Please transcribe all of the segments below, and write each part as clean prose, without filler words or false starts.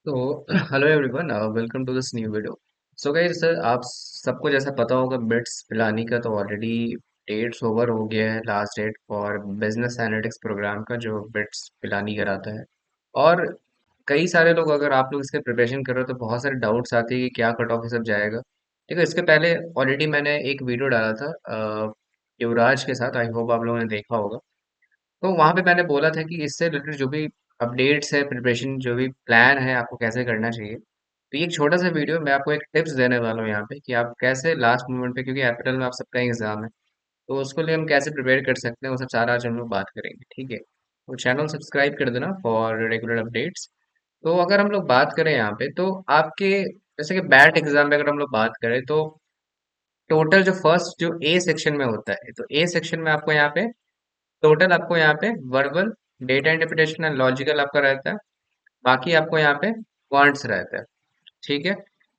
तो hello everyone, welcome to this new video. So guys sir, आप सबको जैसा पता होगा, बिट्स पिलानी का तो ऑलरेडी डेट्स ओवर हो गया है। Last date for business analytics program का जो बिट्स पिलानी कराता है। और कई सारे लोग, अगर आप लोग इसके प्रिपरेशन कर रहे हो तो बहुत सारे डाउट्स आते हैं कि क्या कट ऑफ ये सब जाएगा। ठीक है, इसके पहले ऑलरेडी मैंने एक वीडियो डाला था युवराज के साथ। आई होप आप लोगों ने देखा होगा। तो वहां पे मैंने बोला था कि इससे रिलेटेड जो भी अपडेट्स है, प्रिपरेशन जो भी प्लान है, आपको कैसे करना चाहिए। तो ये एक छोटा सा वीडियो, मैं आपको एक टिप्स देने वाला हूँ यहाँ पे कि आप कैसे लास्ट मोमेंट पे, क्योंकि अप्रैल में आप सबका एग्जाम है, तो उसको लिए हम कैसे प्रिपेयर कर सकते हैं, वो सब सारा आज हम लोग बात करेंगे। ठीक है, तो चैनल सब्सक्राइब कर देना फॉर रेगुलर अपडेट्स। तो अगर हम लोग बात करें यहाँ पे, तो आपके जैसे कि बैट एग्जाम में अगर हम लोग बात करें, तो टोटल जो फर्स्ट जो ए सेक्शन में होता है, तो ए सेक्शन में आपको यहाँ पे टोटल आपको यहाँ पे verbal, data interpretation and logical आपका रहता है। बाकी आपको यहाँ पे क्वांट्स रहता है। ठीक है,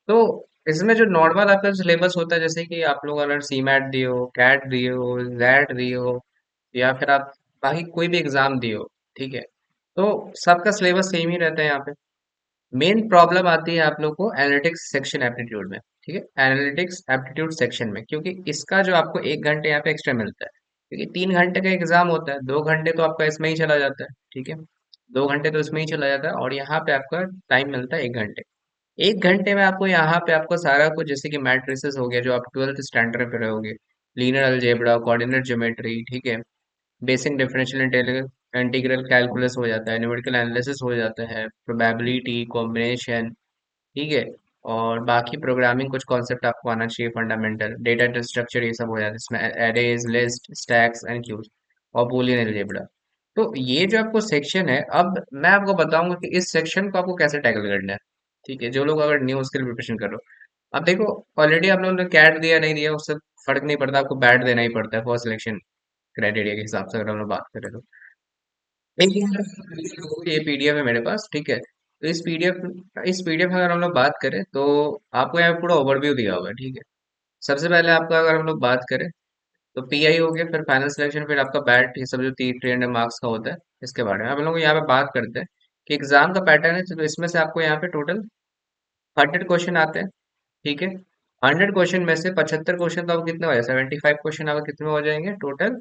तो इसमें जो नॉर्मल आपका सिलेबस होता है, जैसे कि आप लोग अगर सी मैट दिए हो, कैट दिए हो, जैट दिए हो, या फिर आप बाकी कोई भी एग्जाम दिए हो, ठीक है, तो सबका सिलेबस सेम ही रहता है यहाँ पे। मेन प्रॉब्लम आती है आप लोग को एनालिटिक्स सेक्शन एप्टीट्यूड में। ठीक है, एनालिटिक्स एप्टीट्यूड सेक्शन में, क्योंकि इसका जो आपको 1 घंटे यहाँ पे एक्स्ट्रा मिलता है, क्योंकि 3 घंटे का एग्जाम होता है, 2 घंटे तो आपका इसमें ही चला जाता है। ठीक है, 2 घंटे तो इसमें ही चला जाता है, और यहाँ पे आपका टाइम मिलता है 1 घंटे। 1 घंटे में आपको यहाँ पे आपको सारा कुछ, जैसे कि मैट्रिसेस हो गया जो आप 12th स्टैंडर्ड पे रहोगे, लीनियर अलजेब्रा, कोऑर्डिनेट ज्योमेट्री, ठीक है, बेसिक डिफरेंशियल इंटीग्रल कैलकुलस हो जाता है, न्यूमेरिकल एनालिसिस हो जाता है, प्रोबेबिलिटी, कॉम्बिनेशन, ठीक है, और बाकी प्रोग्रामिंग कुछ कॉन्सेप्ट आपको आना चाहिए, फंडामेंटल डेटा स्ट्रक्चर, ये सब हो जाता है इसमें, arrays, list, stacks and queues, और बूलियन अलजेब्रा। तो ये जो आपको सेक्शन है, अब मैं आपको बताऊंगा कि इस सेक्शन को आपको कैसे टैकल करना है। ठीक है, जो लोग अगर न्यू स्किल प्रिपरेशन कर रहे हो, अब देखो, ऑलरेडी आप लोगों ने कैट दिया नहीं दिया उससे फर्क नहीं पड़ता, आपको बैट देना ही पड़ता है फॉर सिलेक्शन क्राइटेरिया के हिसाब से, अगर हम लोग बात करें तो। ये पीडीएफ है मेरे पास। ठीक है, तो इस पीडीएफ में अगर हम लोग बात करें, तो आपको यहाँ पे पूरा ओवरव्यू दिया हुआ है। ठीक है, सबसे पहले आपका अगर हम लोग बात करें, तो पीआई हो गया, फिर फाइनल सिलेक्शन, फिर आपका बैट, ये सब जो 300 मार्क्स का होता है, इसके बारे में हम लोग यहाँ पे बात करते हैं कि एग्जाम का पैटर्न है। तो इसमें से आपको यहाँ पे टोटल 100 क्वेश्चन आते हैं। ठीक है, 100 क्वेश्चन में से 75 क्वेश्चन तो आपको कितने हो जाए, 75 क्वेश्चन आपको कितने में हो जाएंगे टोटल,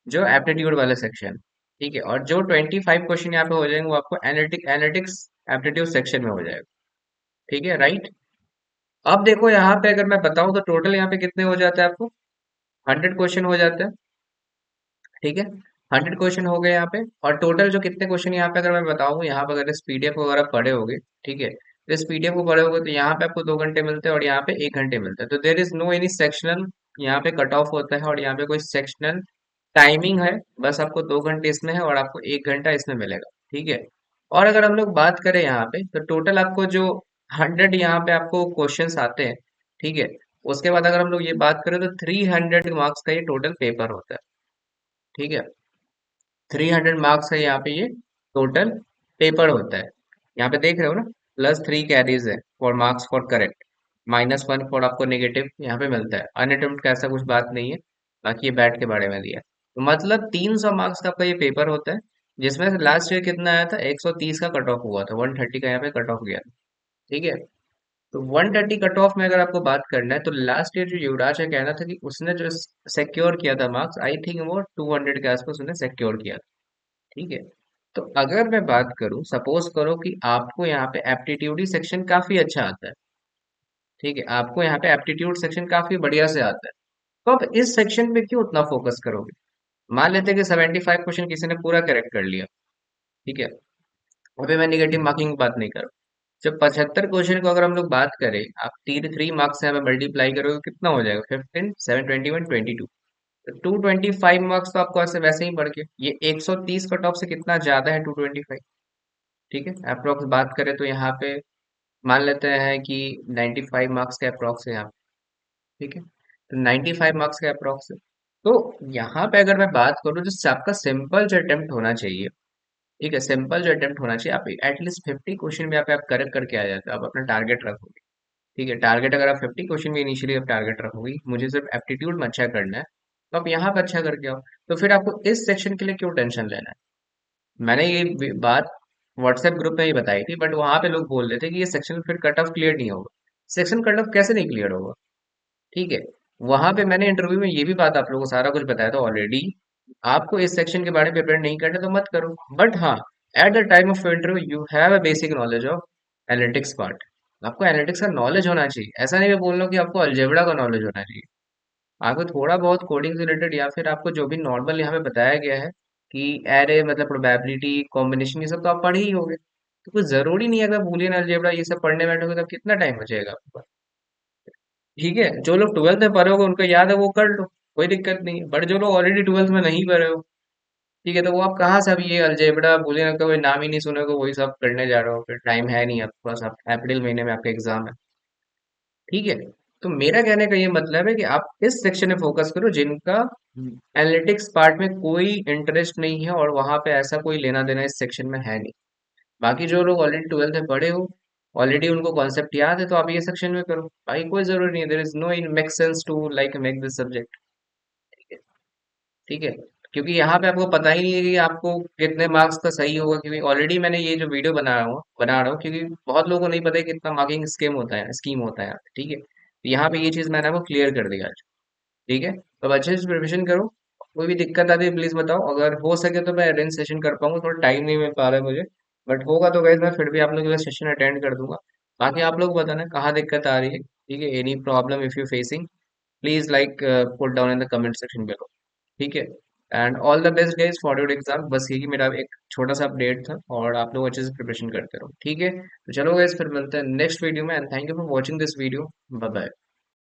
जो एप्टीट्यूड वाले सेक्शन। ठीक है, और जो 25 क्वेश्चन यहाँ पे हो जाएंगे वो आपको एनालिटिक्स एप्टीट्यूड सेक्शन में हो जाएगा। ठीक है, राइट। अब देखो यहाँ पे अगर मैं बताऊं, तो टोटल यहाँ पे कितने हो जाते हैं आपको, 100 क्वेश्चन हो जाते हैं। ठीक है, 100 क्वेश्चन हो गए यहाँ पे, और टोटल जो कितने क्वेश्चन यहाँ पे अगर मैं बताऊँ, यहाँ पे अगर इस पीडीएफ को अगर आप पढ़े होगे, ठीक है, तो इस पीडीएफ को पढ़े होगे, तो यहाँ पे आपको 2 घंटे मिलते हैं और यहाँ पे 1 घंटे मिलता है। तो there is no any sectional यहाँ पे कट ऑफ होता है, और यहाँ पे कोई सेक्शनल टाइमिंग है, बस आपको 2 घंटे इसमें है और आपको 1 घंटा इसमें मिलेगा। ठीक है, और अगर हम लोग बात करें यहाँ पे, तो टोटल आपको जो 100 यहाँ पे आपको क्वेश्चंस आते हैं, ठीक है, उसके बाद अगर हम लोग ये बात करें, तो 300 मार्क्स का ये टोटल पेपर होता है। ठीक है, 300 मार्क्स का यहाँ पे ये टोटल पेपर होता है। यहाँ पे देख रहे हो ना, +3 कैरीज है for marks for correct, -1 for आपको नेगेटिव यहाँ पे मिलता है। अनअटेम्प्ट का ऐसा कुछ बात नहीं है, बाकी ये बैट के बारे में दिया है। तो मतलब 300 मार्क्स का आपका ये पेपर होता है, जिसमें से लास्ट ईयर कितना आया था, 130 का कट ऑफ हुआ था, 130 का यहाँ पे कट ऑफ गया था। ठीक है, तो 130 कट ऑफ में अगर आपको बात करना है, तो लास्ट ईयर जो युवराज का कहना था कि उसने जो सिक्योर किया था मार्क्स, आई थिंक वो 200 के आसपास उसने सिक्योर किया था। ठीक है, तो अगर मैं बात करूं, सपोज करो कि आपको यहाँ पे एप्टीट्यूड ही सेक्शन काफी अच्छा आता है। ठीक है, आपको यहाँ पे एप्टीट्यूड सेक्शन काफी बढ़िया से आता है, तो आप इस सेक्शन पे क्यों उतना फोकस करोगे। मान लेते हैं कि 75 क्वेश्चन किसी ने पूरा करेक्ट कर लिया। ठीक है, अभी मैं निगेटिव मार्किंग की बात नहीं कर रहा। जब 75 क्वेश्चन को अगर हम लोग बात करें, आप 3 मार्क्स से हमें मल्टीप्लाई करोगे, कितना हो जाएगा, 15, 721, 22। तो 225 मार्क्स तो आपको ऐसे वैसे ही बढ़ के, ये 130 कट ऑफ से कितना ज्यादा है 225। ठीक है, अप्रोक्स बात करें तो यहाँ पे मान लेते हैं कि 95 मार्क्स का अप्रोक्स है यहाँ पे। ठीक है, तो 95 मार्क्स का अप्रोक्स है। तो यहाँ पे अगर मैं बात करूँ, जो आपका सिंपल जो अटेम्प्ट होना चाहिए, ठीक है, सिंपल जो अटेम्प्ट होना चाहिए, आप एटलीस्ट 50 क्वेश्चन भी आप करेक्ट करके आ जाते हो, आप अपना टारगेट रखोगे। ठीक है, टारगेट अगर आप 50 क्वेश्चन भी इनिशियली आप टारगेट रखोगे, मुझे सिर्फ एप्टीट्यूड में अच्छा करना है, तो आप यहाँ पे अच्छा करके आओ। तो फिर आपको इस सेक्शन के लिए क्यों टेंशन लेना है। मैंने ये बात व्हाट्सएप ग्रुप में ही बताई थी, बट वहां पे लोग बोल रहे थे कि ये सेक्शन फिर कट ऑफ क्लियर नहीं होगा। सेक्शन कट ऑफ कैसे नहीं क्लियर होगा? ठीक है। वहां पे मैंने इंटरव्यू में ये भी बात आप लोगों को सारा कुछ बताया था ऑलरेडी। आपको इस सेक्शन के बारे में प्रिपेयर नहीं करना तो मत करो, बट हाँ, at the time of interview you have a basic knowledge of analytics part. आपको एनालिटिक्स का नॉलेज होना चाहिए, ऐसा नहीं मैं बोल रहा हूँ कि आपको अलजेब्रा का नॉलेज होना चाहिए। आपको थोड़ा बहुत कोडिंग से रिलेटेड या फिर आपको जो भी नॉर्मल यहाँ पे बताया गया है कि एरे मतलब प्रोबेबिलिटी कॉम्बिनेशन, ये सब तो आप पढ़े ही होंगे। तो कुछ जरूरी नहीं है अगर बूलियन अलजेब्रा ये सब पढ़ने बैठोगे तो कितना टाइम बचेगा आपके पास? ठीक है, जो लोग ट्वेल्थ में पढ़े होगे उनको याद है वो कर लो, कोई दिक्कत नहीं है। बट जो लोग ऑलरेडी ट्वेल्थ में नहीं पढ़े हो, ठीक है, तो वो आप कहाँ से अभी ये अलजेब्रा बूलियन का कोई नाम ही नहीं सुने, वही सब करने जा रहे हो, फिर टाइम है नहीं आपके पास, आप अप्रैल महीने में आपका एग्जाम है। ठीक है। तो मेरा कहने का ये मतलब है कि आप इस सेक्शन में फोकस करो जिनका एनालिटिक्स पार्ट में कोई इंटरेस्ट नहीं है और वहां पे ऐसा कोई लेना देना इस सेक्शन में है नहीं। बाकी जो लोग ऑलरेडी ट्वेल्थ में पढ़े हो, ऑलरेडी उनको कॉन्सेप्ट याद है, तो आप ये सेक्शन में करो, बाकी कोई जरूरी नहीं है। There is no in make sense to like make this subject. ठीक है। ठीक है। क्योंकि यहाँ पे आपको पता ही नहीं है कि आपको कितने मार्क्स का सही होगा, क्योंकि ऑलरेडी मैंने ये जो वीडियो बना रहा हूँ क्योंकि बहुत लोगों को नहीं पता है कि कितना मार्किंग स्कीम होता है यहाँ पे। ठीक है, तो यहाँ पे ये चीज मैंने आपको क्लियर कर दिया आज। ठीक है, तो अब अच्छे से प्रिपरेशन करो। कोई भी दिक्कत आती है प्लीज बताओ, अगर हो सके तो मैं अरेंज सेशन कर पाऊंगा, थोड़ा टाइम नहीं मिल पा रहा है मुझे, बट होगा तो गैस मैं फिर भी आप लोगों का सेशन अटेंड कर दूंगा। बाकी आप लोग बताना कहाँ दिक्कत आ रही है। ठीक है, any problem if you facing, please like put down in the comment section below. ठीक है, and all the best guys for your exam. बस यही मेरा एक छोटा सा अपडेट था, और आप लोग अच्छे से प्रिपरेशन करते रहो। ठीक है, तो चलो गाइस फिर मिलते हैं नेक्स्ट वीडियो में, and thank you for watching this video. Bye bye.